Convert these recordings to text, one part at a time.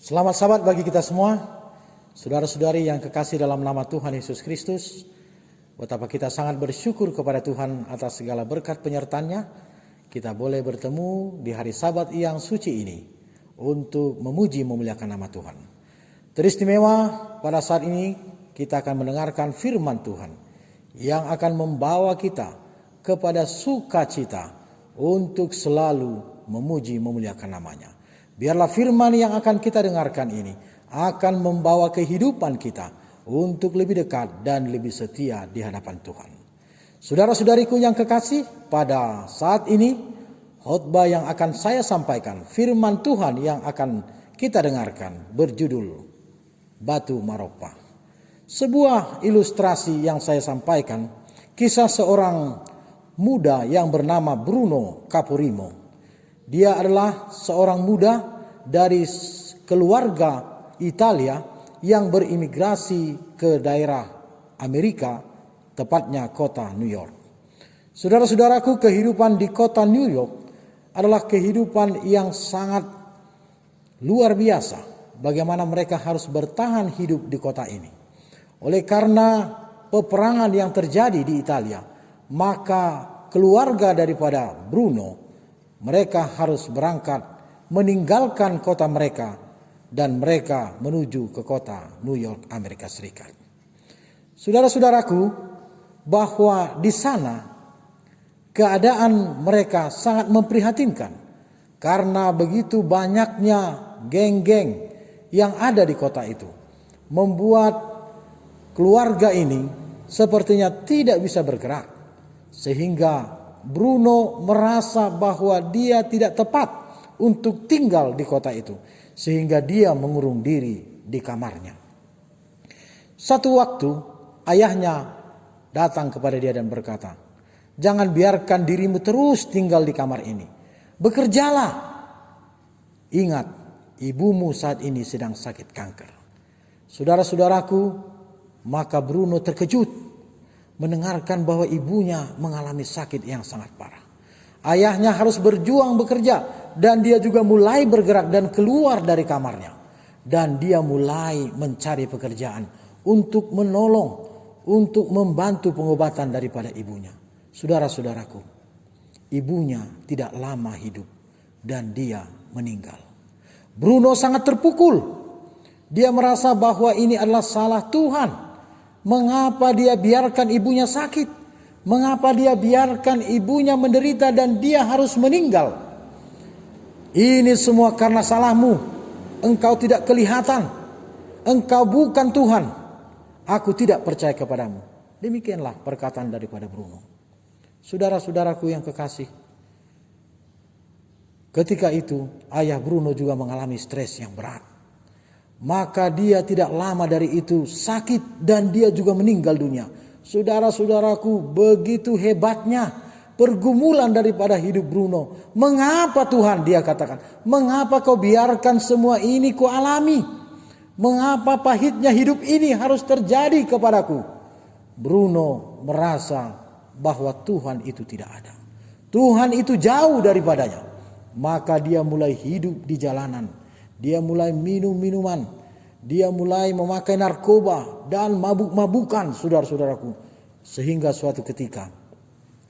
Selamat Sabat bagi kita semua, saudara-saudari yang kekasih dalam nama Tuhan Yesus Kristus. Betapa kita sangat bersyukur kepada Tuhan atas segala berkat penyertaan-Nya. Kita boleh bertemu di hari Sabat yang suci ini untuk memuji memuliakan nama Tuhan. Teristimewa pada saat ini kita akan mendengarkan firman Tuhan yang akan membawa kita kepada sukacita untuk selalu memuji memuliakan namanya. Biarlah firman yang akan kita dengarkan ini akan membawa kehidupan kita untuk lebih dekat dan lebih setia di hadapan Tuhan. Saudara-saudariku yang kekasih, pada saat ini khotbah yang akan saya sampaikan, firman Tuhan yang akan kita dengarkan berjudul Batu Maropa. Sebuah ilustrasi yang saya sampaikan, kisah seorang muda yang bernama Bruno Capurimo. Dia adalah seorang muda dari keluarga Italia yang berimigrasi ke daerah Amerika, tepatnya kota New York. Saudara-saudaraku, kehidupan di kota New York adalah kehidupan yang sangat luar biasa. Bagaimana mereka harus bertahan hidup di kota ini. Oleh karena peperangan yang terjadi di Italia, maka keluarga daripada Bruno, mereka harus berangkat meninggalkan kota mereka dan mereka menuju ke kota New York, Amerika Serikat. Saudara-saudaraku, bahwa di sana keadaan mereka sangat memprihatinkan karena begitu banyaknya geng-geng yang ada di kota itu, membuat keluarga ini sepertinya tidak bisa bergerak, sehingga Bruno merasa bahwa dia tidak tepat untuk tinggal di kota itu, sehingga dia mengurung diri di kamarnya. Satu waktu ayahnya datang kepada dia dan berkata, "Jangan biarkan dirimu terus tinggal di kamar ini. Bekerjalah. Ingat, ibumu saat ini sedang sakit kanker." Saudara-saudaraku, maka Bruno terkejut mendengarkan bahwa ibunya mengalami sakit yang sangat parah. Ayahnya harus berjuang bekerja dan dia juga mulai bergerak dan keluar dari kamarnya. Dan dia mulai mencari pekerjaan untuk menolong, untuk membantu pengobatan daripada ibunya. Saudara-saudaraku, ibunya tidak lama hidup dan dia meninggal. Bruno sangat terpukul. Dia merasa bahwa ini adalah salah Tuhan. Mengapa dia biarkan ibunya sakit? Mengapa dia biarkan ibunya menderita dan dia harus meninggal? Ini semua karena salahmu. Engkau tidak kelihatan. Engkau bukan Tuhan. Aku tidak percaya kepadamu. Demikianlah perkataan daripada Bruno. Saudara-saudaraku yang kekasih, ketika itu ayah Bruno juga mengalami stres yang berat. Maka dia tidak lama dari itu sakit dan dia juga meninggal dunia. Saudara-saudaraku, begitu hebatnya pergumulan daripada hidup Bruno. Mengapa Tuhan, dia katakan, mengapa kau biarkan semua ini ku alami? Mengapa pahitnya hidup ini harus terjadi kepadaku? Bruno merasa bahwa Tuhan itu tidak ada. Tuhan itu jauh daripadanya. Maka dia mulai hidup di jalanan. Dia mulai minum minuman, dia mulai memakai narkoba dan mabuk-mabukan, saudara-saudaraku. Sehingga suatu ketika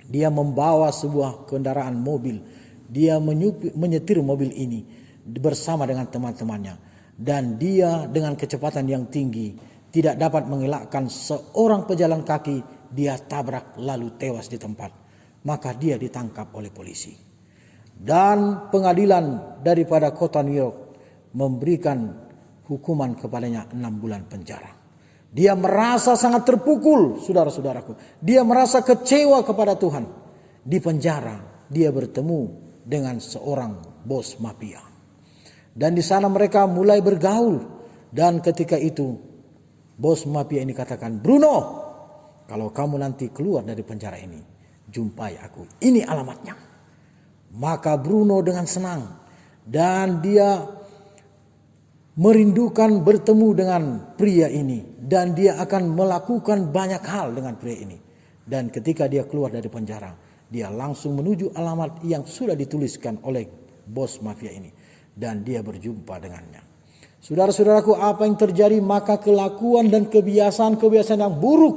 dia membawa sebuah kendaraan mobil, dia menyetir mobil ini bersama dengan teman-temannya. Dan dia dengan kecepatan yang tinggi tidak dapat mengelakkan seorang pejalan kaki, dia tabrak lalu tewas di tempat. Maka dia ditangkap oleh polisi. Dan pengadilan daripada kota New York memberikan hukuman kepadanya 6 bulan penjara. Dia merasa sangat terpukul, saudara-saudaraku. Dia merasa kecewa kepada Tuhan. Di penjara dia bertemu dengan seorang bos mafia. Dan di sana mereka mulai bergaul. Dan ketika itu bos mafia ini katakan, "Bruno, kalau kamu nanti keluar dari penjara ini, jumpai aku. Ini alamatnya." Maka Bruno dengan senang dan dia merindukan bertemu dengan pria ini dan dia akan melakukan banyak hal dengan pria ini. Dan ketika dia keluar dari penjara, dia langsung menuju alamat yang sudah dituliskan oleh bos mafia ini dan dia berjumpa dengannya. Saudara-saudaraku, apa yang terjadi? Maka kelakuan dan kebiasaan-kebiasaan yang buruk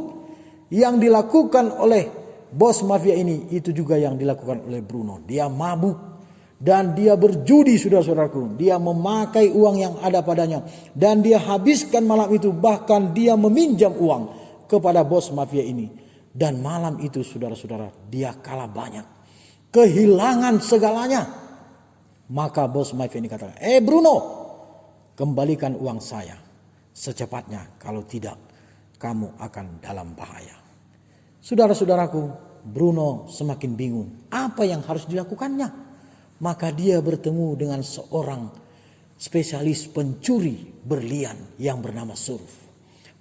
yang dilakukan oleh bos mafia ini, itu juga yang dilakukan oleh Bruno. Dia mabuk dan dia berjudi, saudara-saudaraku. Dia memakai uang yang ada padanya dan dia habiskan malam itu. Bahkan dia meminjam uang kepada bos mafia ini. Dan malam itu, saudara-saudara, dia kalah banyak, kehilangan segalanya. Maka bos mafia ini katakan, Bruno, kembalikan uang saya secepatnya, kalau tidak kamu akan dalam bahaya. Saudara-saudaraku, Bruno semakin bingung apa yang harus dilakukannya. Maka dia bertemu dengan seorang spesialis pencuri berlian yang bernama Suruf.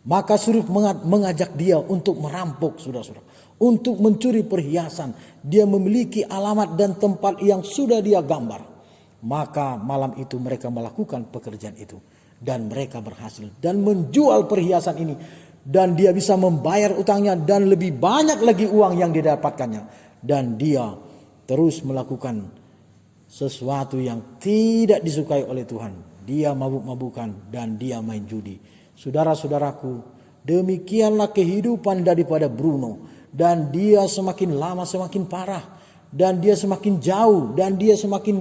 Maka Suruf mengajak dia untuk merampok, saudara-saudara, untuk mencuri perhiasan. Dia memiliki alamat dan tempat yang sudah dia gambar. Maka malam itu mereka melakukan pekerjaan itu. Dan mereka berhasil dan menjual perhiasan ini. Dan dia bisa membayar utangnya dan lebih banyak lagi uang yang didapatkannya. Dan dia terus melakukan sesuatu yang tidak disukai oleh Tuhan. Dia mabuk-mabukan dan dia main judi. Saudara-saudaraku, demikianlah kehidupan daripada Bruno. Dan dia semakin lama semakin parah. Dan dia semakin jauh. Dan dia semakin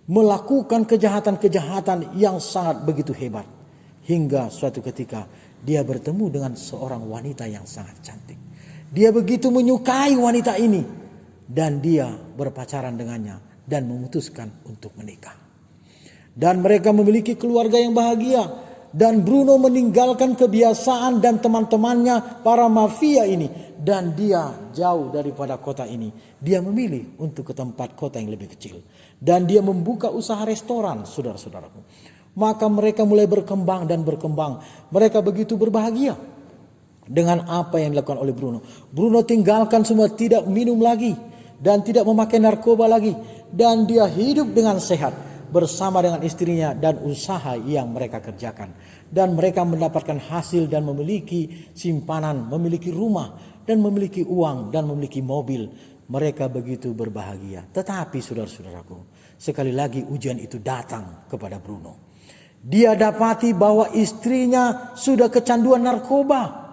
melakukan kejahatan-kejahatan yang sangat begitu hebat. Hingga suatu ketika dia bertemu dengan seorang wanita yang sangat cantik. Dia begitu menyukai wanita ini. Dan dia berpacaran dengannya dan memutuskan untuk menikah. Dan mereka memiliki keluarga yang bahagia. Dan Bruno meninggalkan kebiasaan dan teman-temannya para mafia ini. Dan dia jauh daripada kota ini. Dia memilih untuk ke tempat kota yang lebih kecil. Dan dia membuka usaha restoran, saudara-saudaraku. Maka mereka mulai berkembang dan berkembang. Mereka begitu berbahagia dengan apa yang dilakukan oleh Bruno. Bruno tinggalkan semua, tidak minum lagi. Dan tidak memakai narkoba lagi. Dan dia hidup dengan sehat bersama dengan istrinya dan usaha yang mereka kerjakan. Dan mereka mendapatkan hasil dan memiliki simpanan, memiliki rumah dan memiliki uang dan memiliki mobil. Mereka begitu berbahagia. Tetapi saudara-saudaraku, sekali lagi ujian itu datang kepada Bruno. Dia dapati bahwa istrinya sudah kecanduan narkoba.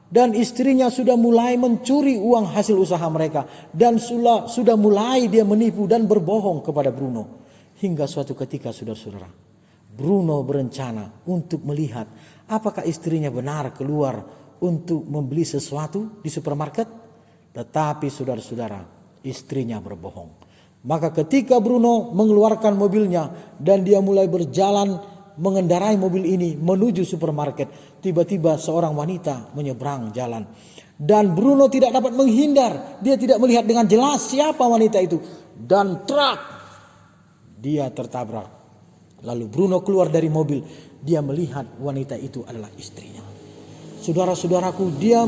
Dan istrinya sudah mulai mencuri uang hasil usaha mereka. Dan sudah mulai dia menipu dan berbohong kepada Bruno. Hingga suatu ketika, saudara-saudara, Bruno berencana untuk melihat apakah istrinya benar keluar untuk membeli sesuatu di supermarket. Tetapi saudara-saudara, istrinya berbohong. Maka ketika Bruno mengeluarkan mobilnya dan dia mulai berjalan mengendarai mobil ini menuju supermarket, tiba-tiba seorang wanita menyeberang jalan. Dan Bruno tidak dapat menghindar. Dia tidak melihat dengan jelas siapa wanita itu. Dan truk, dia tertabrak. Lalu Bruno keluar dari mobil. Dia melihat wanita itu adalah istrinya. Saudara-saudaraku, dia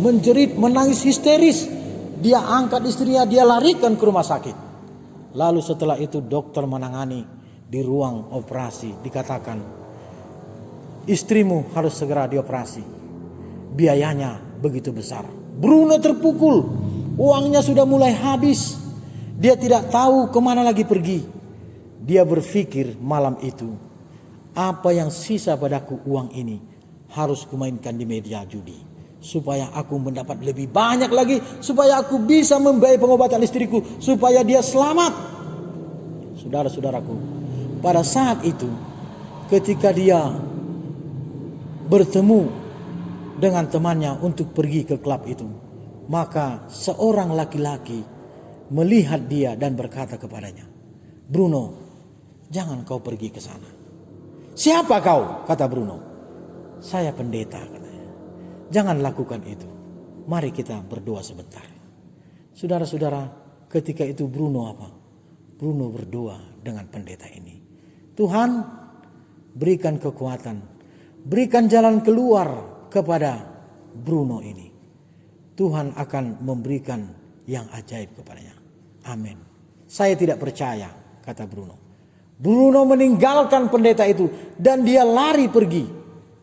menjerit, menangis histeris. Dia angkat istrinya, dia larikan ke rumah sakit. Lalu setelah itu dokter menangani di ruang operasi. Dikatakan, istrimu harus segera dioperasi. Biayanya begitu besar. Bruno terpukul. Uangnya sudah mulai habis. Dia tidak tahu kemana lagi pergi. Dia berpikir malam itu, apa yang sisa padaku uang ini harus kumainkan di media judi. Supaya aku mendapat lebih banyak lagi. Supaya aku bisa membiayai pengobatan istriku. Supaya dia selamat. Saudara-saudaraku, pada saat itu ketika dia bertemu dengan temannya untuk pergi ke klub itu, maka seorang laki-laki melihat dia dan berkata kepadanya, Bruno, jangan kau pergi ke sana. Siapa kau? Kata Bruno. Saya pendeta, katanya. Jangan lakukan itu. Mari kita berdoa sebentar. Saudara-saudara, ketika itu Bruno apa? Bruno berdoa dengan pendeta ini. Tuhan, berikan kekuatan. Berikan jalan keluar kepada Bruno ini. Tuhan akan memberikan yang ajaib kepadanya. Amin. Saya tidak percaya, kata Bruno. Bruno meninggalkan pendeta itu dan dia lari pergi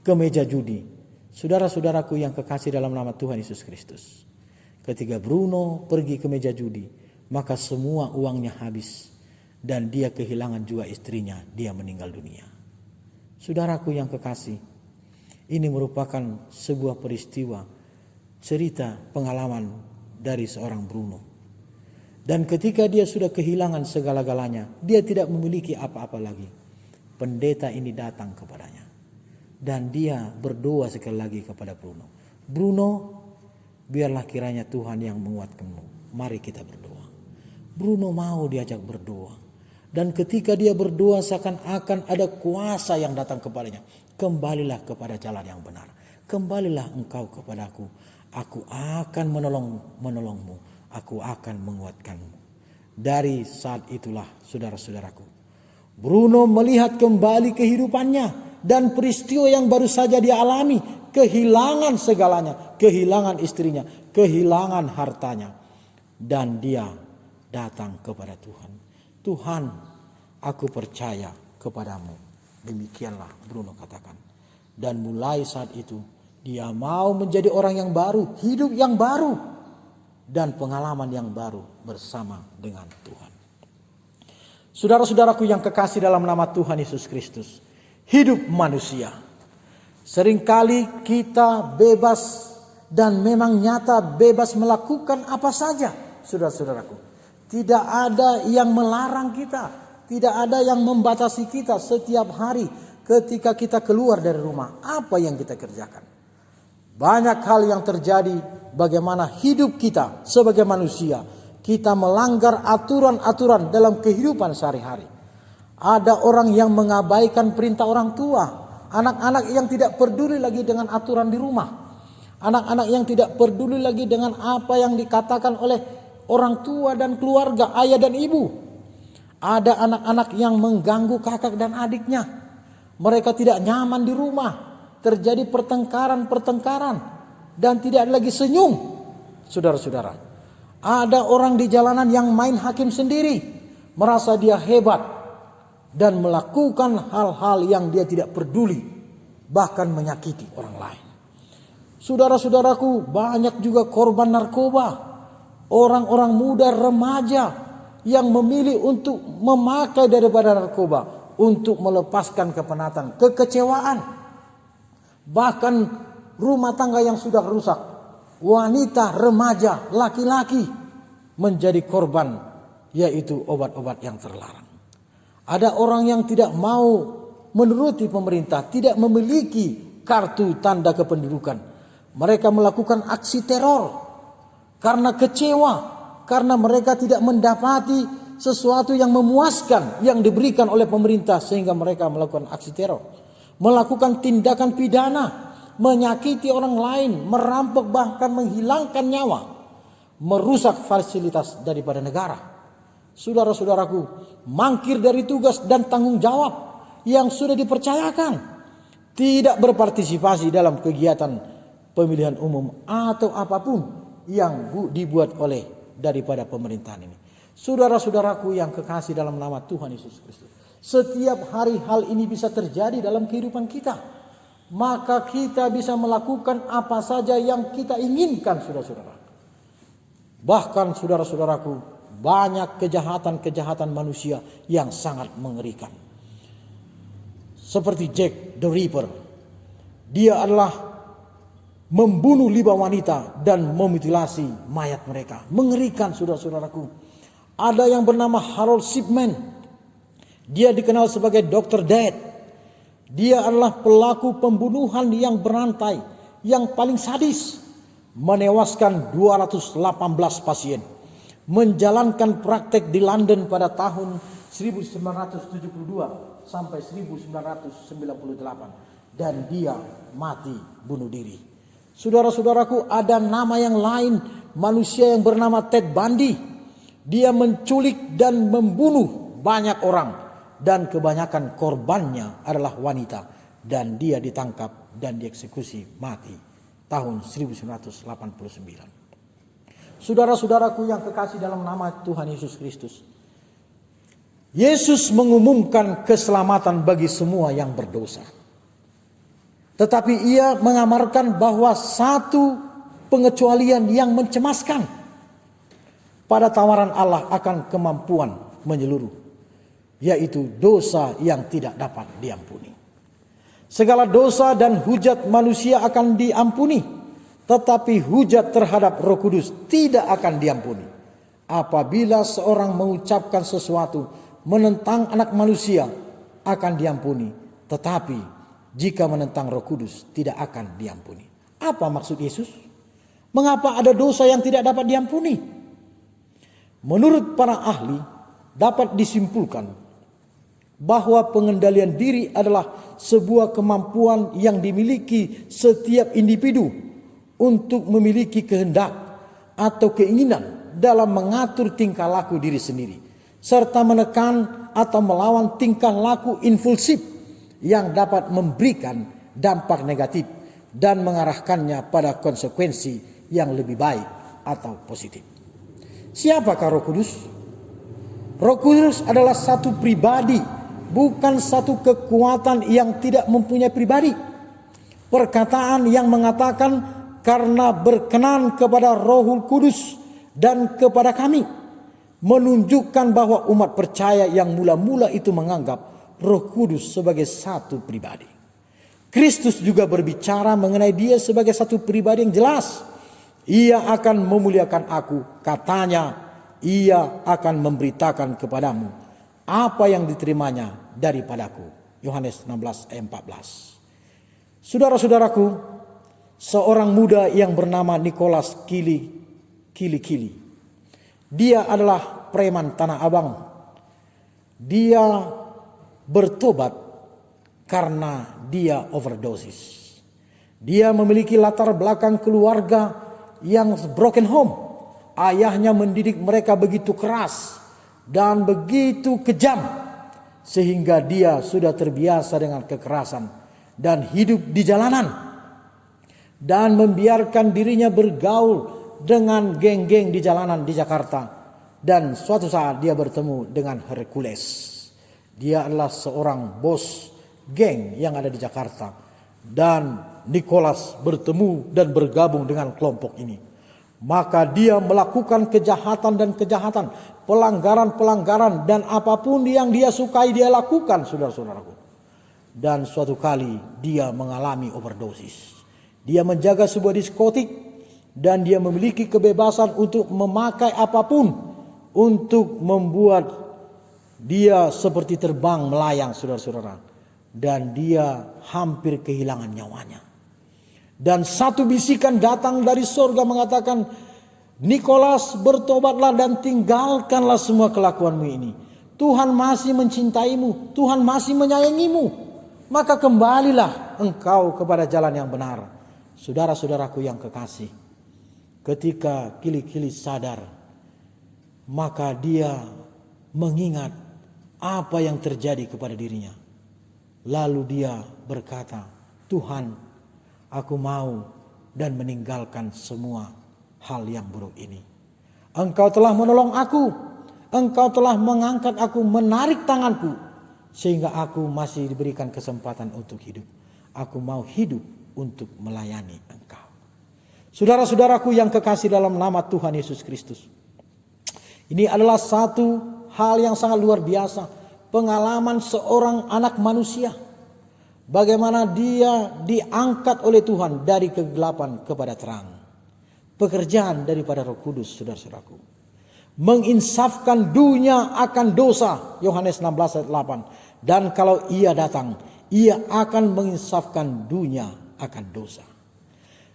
ke meja judi. Saudara-saudaraku yang kekasih dalam nama Tuhan Yesus Kristus. Ketika Bruno pergi ke meja judi, maka semua uangnya habis. Dan dia kehilangan juga istrinya, dia meninggal dunia. Saudaraku yang kekasih, ini merupakan sebuah peristiwa, cerita pengalaman dari seorang Bruno. Dan ketika dia sudah kehilangan segala-galanya, dia tidak memiliki apa-apa lagi. Pendeta ini datang kepadanya. Dan dia berdoa sekali lagi kepada Bruno. Bruno, biarlah kiranya Tuhan yang menguatkanmu. Mari kita berdoa. Bruno mau diajak berdoa. Dan ketika dia berdoa seakan-akan ada kuasa yang datang kepadanya. Kembalilah kepada jalan yang benar. Kembalilah engkau kepadaku. Aku akan menolongmu. Aku akan menguatkanmu. Dari saat itulah saudara-saudaraku, Bruno melihat kembali kehidupannya dan peristiwa yang baru saja dia alami. Kehilangan segalanya. Kehilangan istrinya. Kehilangan hartanya. Dan dia datang kepada Tuhan. Tuhan, aku percaya kepadamu. Demikianlah Bruno katakan. Dan mulai saat itu dia mau menjadi orang yang baru. Hidup yang baru. Dan pengalaman yang baru bersama dengan Tuhan. Saudara-saudaraku yang kekasih dalam nama Tuhan Yesus Kristus. Hidup manusia. Seringkali kita bebas dan memang nyata bebas melakukan apa saja. Saudara-saudaraku. Tidak ada yang melarang kita. Tidak ada yang membatasi kita setiap hari ketika kita keluar dari rumah. Apa yang kita kerjakan? Banyak hal yang terjadi bagaimana hidup kita sebagai manusia. Kita melanggar aturan-aturan dalam kehidupan sehari-hari. Ada orang yang mengabaikan perintah orang tua. Anak-anak yang tidak peduli lagi dengan aturan di rumah. Anak-anak yang tidak peduli lagi dengan apa yang dikatakan oleh orang tua dan keluarga, ayah dan ibu. Ada anak-anak yang mengganggu kakak dan adiknya. Mereka tidak nyaman di rumah. Terjadi pertengkaran dan tidak lagi senyum. Saudara-saudara, ada orang di jalanan yang main hakim sendiri, merasa dia hebat dan melakukan hal-hal yang dia tidak peduli, bahkan menyakiti orang lain. Saudara-saudaraku, banyak juga korban narkoba, orang-orang muda remaja yang memilih untuk memakai daripada narkoba untuk melepaskan kepenatan, kekecewaan. Bahkan rumah tangga yang sudah rusak, wanita, remaja, laki-laki menjadi korban, yaitu obat-obat yang terlarang. Ada orang yang tidak mau menuruti pemerintah, tidak memiliki kartu tanda kependudukan. Mereka melakukan aksi teror karena kecewa, karena mereka tidak mendapati sesuatu yang memuaskan yang diberikan oleh pemerintah, sehingga mereka melakukan aksi teror. Melakukan tindakan pidana, menyakiti orang lain, merampok bahkan menghilangkan nyawa, merusak fasilitas daripada negara. Saudara-saudaraku, mangkir dari tugas dan tanggung jawab yang sudah dipercayakan, tidak berpartisipasi dalam kegiatan pemilihan umum atau apapun yang dibuat oleh daripada pemerintahan ini. Saudara-saudaraku yang kekasih dalam nama Tuhan Yesus Kristus, setiap hari hal ini bisa terjadi dalam kehidupan kita. Maka kita bisa melakukan apa saja yang kita inginkan, saudara-saudara. Bahkan saudara-saudaraku, banyak kejahatan-kejahatan manusia yang sangat mengerikan. Seperti Jack the Ripper. Dia adalah membunuh 5 wanita dan memutilasi mayat mereka. Mengerikan, saudara-saudaraku. Ada yang bernama Harold Shipman. Dia dikenal sebagai Dr. Death. Dia adalah pelaku pembunuhan yang berantai, yang paling sadis. Menewaskan 218 pasien. Menjalankan praktek di London pada tahun 1972 sampai 1998. Dan dia mati bunuh diri. Saudara-saudaraku, ada nama yang lain. Manusia yang bernama Ted Bundy. Dia menculik dan membunuh banyak orang. Dan kebanyakan korbannya adalah wanita. Dan dia ditangkap dan dieksekusi mati tahun 1989. Saudara-saudaraku yang kekasih dalam nama Tuhan Yesus Kristus. Yesus mengumumkan keselamatan bagi semua yang berdosa. Tetapi ia mengamarkan bahwa satu pengecualian yang mencemaskan pada tawaran Allah akan kemampuan menyeluruh. Yaitu dosa yang tidak dapat diampuni. Segala dosa dan hujat manusia akan diampuni, tetapi hujat terhadap Roh Kudus tidak akan diampuni. Apabila seorang mengucapkan sesuatu menentang anak manusia akan diampuni, tetapi jika menentang Roh Kudus tidak akan diampuni. Apa maksud Yesus? Mengapa ada dosa yang tidak dapat diampuni? Menurut para ahli dapat disimpulkan bahwa pengendalian diri adalah sebuah kemampuan yang dimiliki setiap individu untuk memiliki kehendak atau keinginan dalam mengatur tingkah laku diri sendiri, serta menekan atau melawan tingkah laku impulsif yang dapat memberikan dampak negatif dan mengarahkannya pada konsekuensi yang lebih baik atau positif. Siapakah Roh Kudus? Roh Kudus adalah satu pribadi, bukan satu kekuatan yang tidak mempunyai pribadi. Perkataan yang mengatakan karena berkenan kepada Roh Kudus dan kepada kami menunjukkan bahwa umat percaya yang mula-mula itu menganggap Roh Kudus sebagai satu pribadi. Kristus juga berbicara mengenai dia sebagai satu pribadi yang jelas. Ia akan memuliakan aku, katanya, ia akan memberitakan kepadamu apa yang diterimanya daripadaku. Yohanes 16 ayat 14. Saudara-saudaraku, seorang muda yang bernama Nicholas Kili. Dia adalah preman Tanah Abang. Dia bertobat karena dia overdosis. Dia memiliki latar belakang keluarga yang broken home. Ayahnya mendidik mereka begitu keras dan begitu kejam sehingga dia sudah terbiasa dengan kekerasan dan hidup di jalanan dan membiarkan dirinya bergaul dengan geng-geng di jalanan di Jakarta. Dan suatu saat dia bertemu dengan Hercules. Dia adalah seorang bos geng yang ada di Jakarta, dan Nicholas bertemu dan bergabung dengan kelompok ini. Maka dia melakukan kejahatan, pelanggaran dan apapun yang dia sukai dia lakukan, saudara-saudaraku. Dan suatu kali dia mengalami overdosis. Dia menjaga sebuah diskotik dan dia memiliki kebebasan untuk memakai apapun untuk membuat dia seperti terbang melayang, saudara-saudara. Dan dia hampir kehilangan nyawanya. Dan satu bisikan datang dari surga mengatakan, Nicholas, bertobatlah dan tinggalkanlah semua kelakuanmu ini. Tuhan masih mencintaimu, Tuhan masih menyayangimu. Maka kembalilah engkau kepada jalan yang benar. Saudara-saudaraku yang kekasih, ketika Kili sadar, maka dia mengingat apa yang terjadi kepada dirinya. Lalu dia berkata, Tuhan, aku mau dan meninggalkan semua hal yang buruk ini. Engkau telah menolong aku. Engkau telah mengangkat aku, menarik tanganku, sehingga aku masih diberikan kesempatan untuk hidup. Aku mau hidup untuk melayani engkau. Saudara-saudaraku yang kekasih dalam nama Tuhan Yesus Kristus. Ini adalah satu hal yang sangat luar biasa. Pengalaman seorang anak manusia. Bagaimana dia diangkat oleh Tuhan dari kegelapan kepada terang. Pekerjaan daripada Roh Kudus, saudara-saudaraku. Menginsafkan dunia akan dosa. Yohanes 16 ayat 8. Dan kalau ia datang, ia akan menginsafkan dunia akan dosa.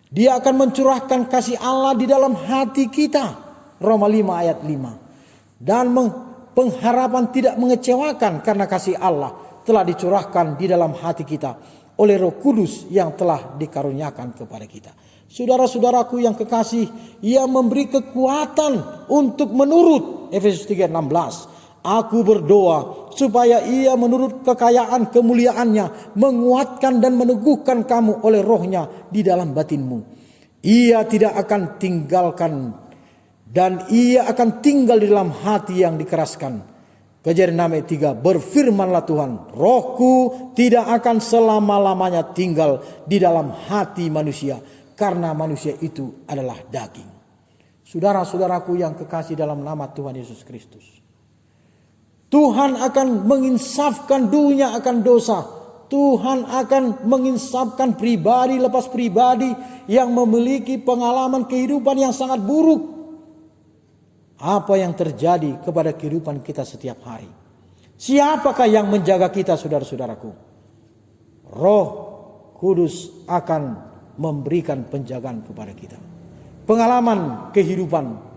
Dia akan mencurahkan kasih Allah di dalam hati kita. Roma 5 ayat 5. Dan pengharapan tidak mengecewakan karena kasih Allah telah dicurahkan di dalam hati kita oleh Roh Kudus yang telah dikaruniakan kepada kita. Saudara-saudaraku yang kekasih, ia memberi kekuatan untuk menurut. Efesus 3:16. Aku berdoa supaya ia menurut kekayaan kemuliaannya menguatkan dan meneguhkan kamu oleh rohnya di dalam batinmu. Ia tidak akan tinggalkan dan ia akan tinggal di dalam hati yang dikeraskan. Kejadian 6 ayat 3, berfirmanlah Tuhan, rohku tidak akan selama-lamanya tinggal di dalam hati manusia, karena manusia itu adalah daging. Saudara-saudaraku yang kekasih dalam nama Tuhan Yesus Kristus. Tuhan akan menginsafkan dunia akan dosa Tuhan akan menginsafkan pribadi lepas pribadi yang memiliki pengalaman kehidupan yang sangat buruk. Apa yang terjadi kepada kehidupan kita setiap hari? Siapakah yang menjaga kita, saudara-saudaraku? Roh Kudus akan memberikan penjagaan kepada kita. Pengalaman kehidupan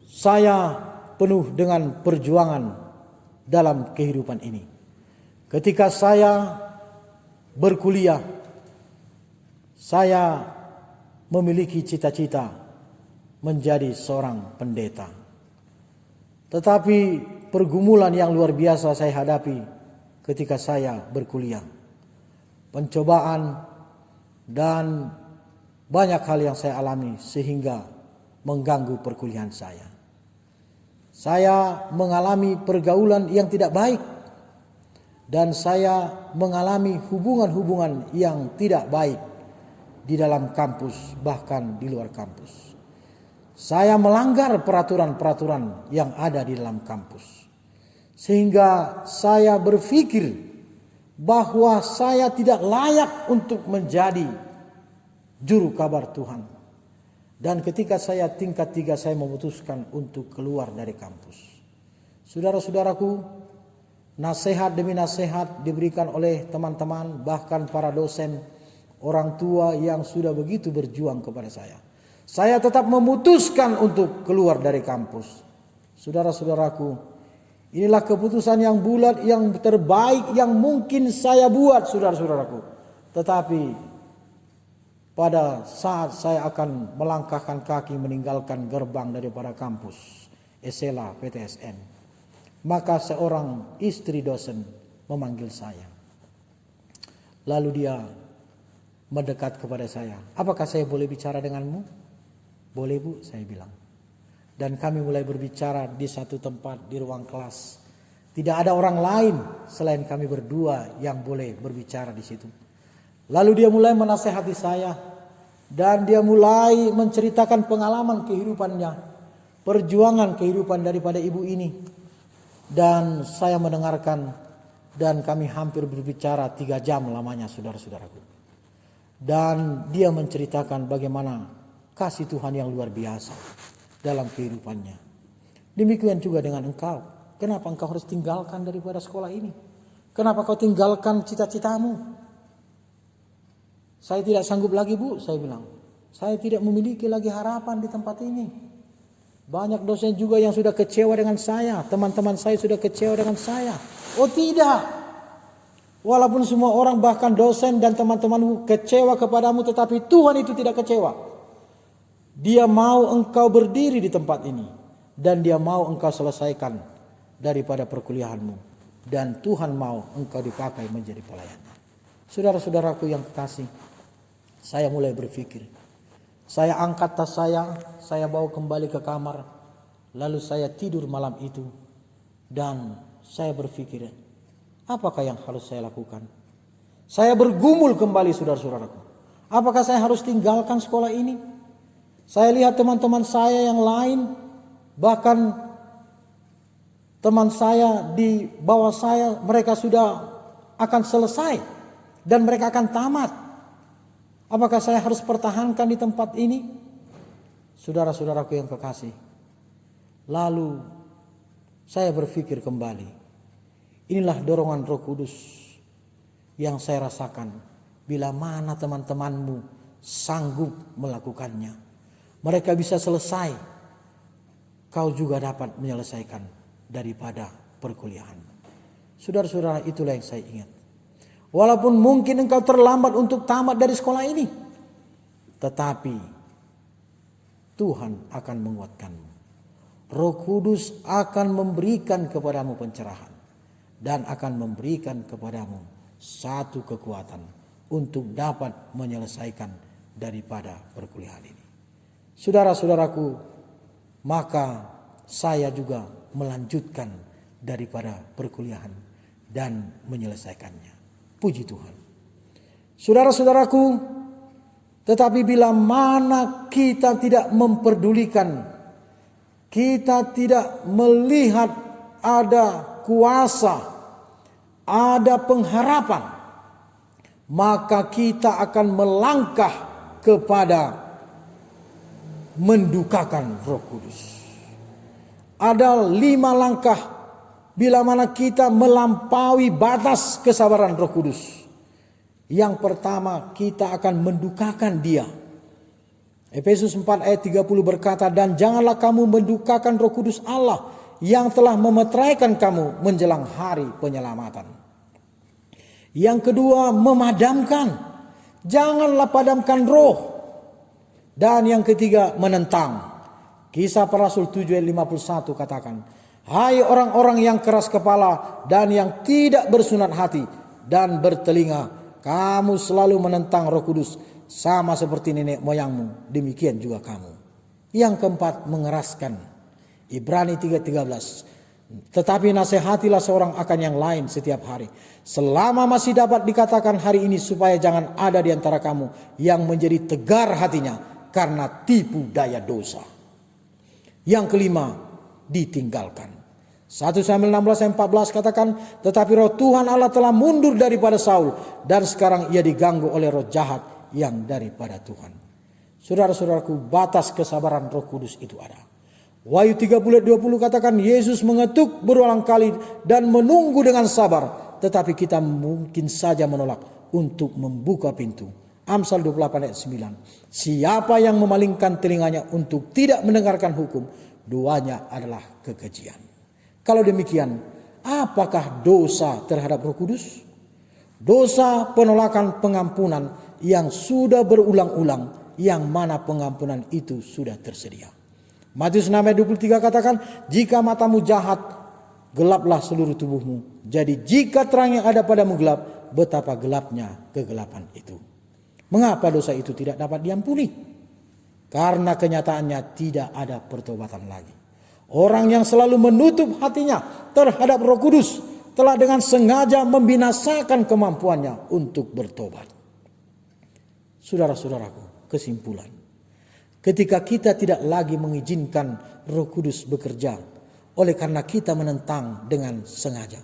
saya penuh dengan perjuangan dalam kehidupan ini. Ketika saya berkuliah, saya memiliki cita-cita menjadi seorang pendeta. Tetapi pergumulan yang luar biasa saya hadapi ketika saya berkuliah. Pencobaan dan banyak hal yang saya alami sehingga mengganggu perkuliahan saya. Saya mengalami pergaulan yang tidak baik dan saya mengalami hubungan-hubungan yang tidak baik di dalam kampus bahkan di luar kampus. Saya melanggar peraturan-peraturan yang ada di dalam kampus. Sehingga saya berpikir bahwa saya tidak layak untuk menjadi juru kabar Tuhan. Dan ketika saya tingkat 3 saya memutuskan untuk keluar dari kampus. Saudara-saudaraku, nasihat demi nasihat diberikan oleh teman-teman, bahkan para dosen, orang tua yang sudah begitu berjuang kepada saya. Saya tetap memutuskan untuk keluar dari kampus. Saudara-saudaraku, inilah keputusan yang bulat, yang terbaik yang mungkin saya buat, saudara-saudaraku. Tetapi pada saat saya akan melangkahkan kaki meninggalkan gerbang daripada kampus Esela PTSN, maka seorang istri dosen memanggil saya. Lalu dia mendekat kepada saya. Apakah saya boleh bicara denganmu? Boleh Bu, saya bilang. Dan kami mulai berbicara di satu tempat di ruang kelas. Tidak ada orang lain selain kami berdua yang boleh berbicara di situ. Lalu dia mulai menasehati saya dan dia mulai menceritakan pengalaman kehidupannya, perjuangan kehidupan daripada ibu ini. Dan saya mendengarkan dan kami hampir berbicara 3 jam lamanya, saudara-saudaraku. Dan dia menceritakan bagaimana kasih Tuhan yang luar biasa dalam kehidupannya. Demikian juga dengan engkau. Kenapa engkau harus tinggalkan daripada sekolah ini? Kenapa kau tinggalkan cita-citamu? Saya tidak sanggup lagi Bu, saya bilang. Saya tidak memiliki lagi harapan di tempat ini. Banyak dosen juga yang sudah kecewa dengan saya. Teman-teman saya sudah kecewa dengan saya. Oh tidak. Walaupun semua orang bahkan dosen dan teman-temanmu kecewa kepadamu, tetapi Tuhan itu tidak kecewa. Dia mau engkau berdiri di tempat ini. Dan dia mau engkau selesaikan daripada perkuliahanmu. Dan Tuhan mau engkau dipakai menjadi pelayan. Saudara-saudaraku yang kekasih, saya mulai berpikir. Saya angkat tas saya bawa kembali ke kamar. Lalu saya tidur malam itu. Dan saya berpikir, apakah yang harus saya lakukan? Saya bergumul kembali, saudara-saudaraku. Apakah saya harus tinggalkan sekolah ini? Saya lihat teman-teman saya yang lain, bahkan teman saya di bawah saya, mereka sudah akan selesai dan mereka akan tamat. Apakah saya harus pertahankan di tempat ini? Saudara-saudaraku yang kekasih. Lalu saya berpikir kembali. Inilah dorongan Roh Kudus yang saya rasakan. Bila mana teman-temanmu sanggup melakukannya, mereka bisa selesai. Kau juga dapat menyelesaikan daripada perkuliahan. Saudara-saudara, itulah yang saya ingat. Walaupun mungkin engkau terlambat untuk tamat dari sekolah ini, tetapi Tuhan akan menguatkanmu. Roh Kudus akan memberikan kepadamu pencerahan dan akan memberikan kepadamu satu kekuatan untuk dapat menyelesaikan daripada perkuliahan ini. Saudara-saudaraku, maka saya juga melanjutkan daripada perkuliahan dan menyelesaikannya. Puji Tuhan. Saudara-saudaraku, tetapi bila mana kita tidak memperdulikan, kita tidak melihat ada kuasa ada pengharapan, maka kita akan melangkah kepada mendukakan Roh Kudus. Ada 5 langkah bila mana kita melampaui batas kesabaran Roh Kudus. Yang pertama, kita akan mendukakan Dia. Efesus 4 ayat 30 berkata, dan janganlah kamu mendukakan Roh Kudus Allah yang telah memeteraikan kamu menjelang hari penyelamatan. Yang kedua, memadamkan. Janganlah padamkan roh. Dan yang ketiga, menentang. Kisah para Rasul 7 ayat 51 katakan, hai orang-orang yang keras kepala dan yang tidak bersunat hati dan bertelinga, kamu selalu menentang Roh Kudus, sama seperti nenek moyangmu, demikian juga kamu. Yang keempat, mengeraskan. Ibrani 3:13. Tetapi nasihatilah seorang akan yang lain setiap hari, selama masih dapat dikatakan hari ini, supaya jangan ada di antara kamu yang menjadi tegar hatinya karena tipu daya dosa. Yang kelima, ditinggalkan. 1 Samuel 16 ayat 14 katakan, tetapi roh Tuhan Allah telah mundur daripada Saul, dan sekarang ia diganggu oleh roh jahat yang daripada Tuhan. Saudara-saudaraku, batas kesabaran Roh Kudus itu ada. Wahyu 30:20 katakan, Yesus mengetuk berulang kali dan menunggu dengan sabar, tetapi kita mungkin saja menolak untuk membuka pintu. Amsal 28 ayat 9. Siapa yang memalingkan telinganya untuk tidak mendengarkan hukum, duanya adalah kekejian. Kalau demikian, apakah dosa terhadap Roh Kudus? Dosa penolakan pengampunan yang sudah berulang-ulang, yang mana pengampunan itu sudah tersedia. Matius 6 ayat 23 katakan, jika matamu jahat, gelaplah seluruh tubuhmu. Jadi jika terang yang ada padamu gelap, betapa gelapnya kegelapan itu. Mengapa dosa itu tidak dapat diampuni? Karena kenyataannya tidak ada pertobatan lagi. Orang yang selalu menutup hatinya terhadap Roh Kudus telah dengan sengaja membinasakan kemampuannya untuk bertobat. Saudara-saudaraku, kesimpulan. Ketika kita tidak lagi mengizinkan Roh Kudus bekerja, oleh karena kita menentang dengan sengaja,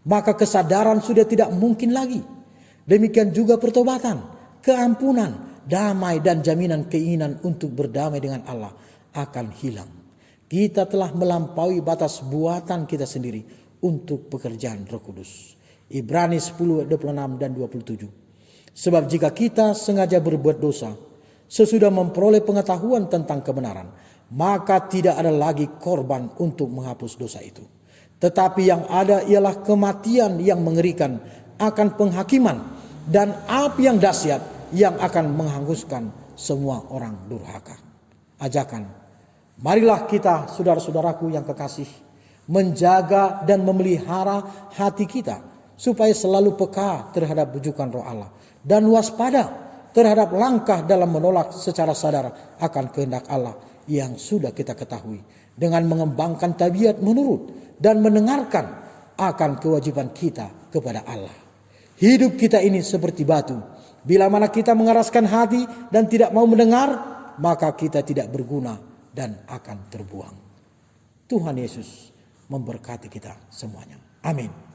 maka kesadaran sudah tidak mungkin lagi. Demikian juga pertobatan, keampunan, damai dan jaminan keinginan untuk berdamai dengan Allah akan hilang. Kita telah melampaui batas buatan kita sendiri untuk pekerjaan Roh Kudus. Ibrani 10 26 dan 27. Sebab jika kita sengaja berbuat dosa sesudah memperoleh pengetahuan tentang kebenaran, maka tidak ada lagi korban untuk menghapus dosa itu. Tetapi yang ada ialah kematian yang mengerikan akan penghakiman dan api yang dahsyat yang akan menghanguskan semua orang durhaka. Ajakan, marilah kita, saudara-saudaraku yang kekasih, menjaga dan memelihara hati kita supaya selalu peka terhadap bujukan Roh Allah dan waspada terhadap langkah dalam menolak secara sadar akan kehendak Allah yang sudah kita ketahui, dengan mengembangkan tabiat menurut dan mendengarkan akan kewajiban kita kepada Allah. Hidup kita ini seperti batu. Bila mana kita mengeraskan hati dan tidak mau mendengar, maka kita tidak berguna dan akan terbuang. Tuhan Yesus memberkati kita semuanya. Amin.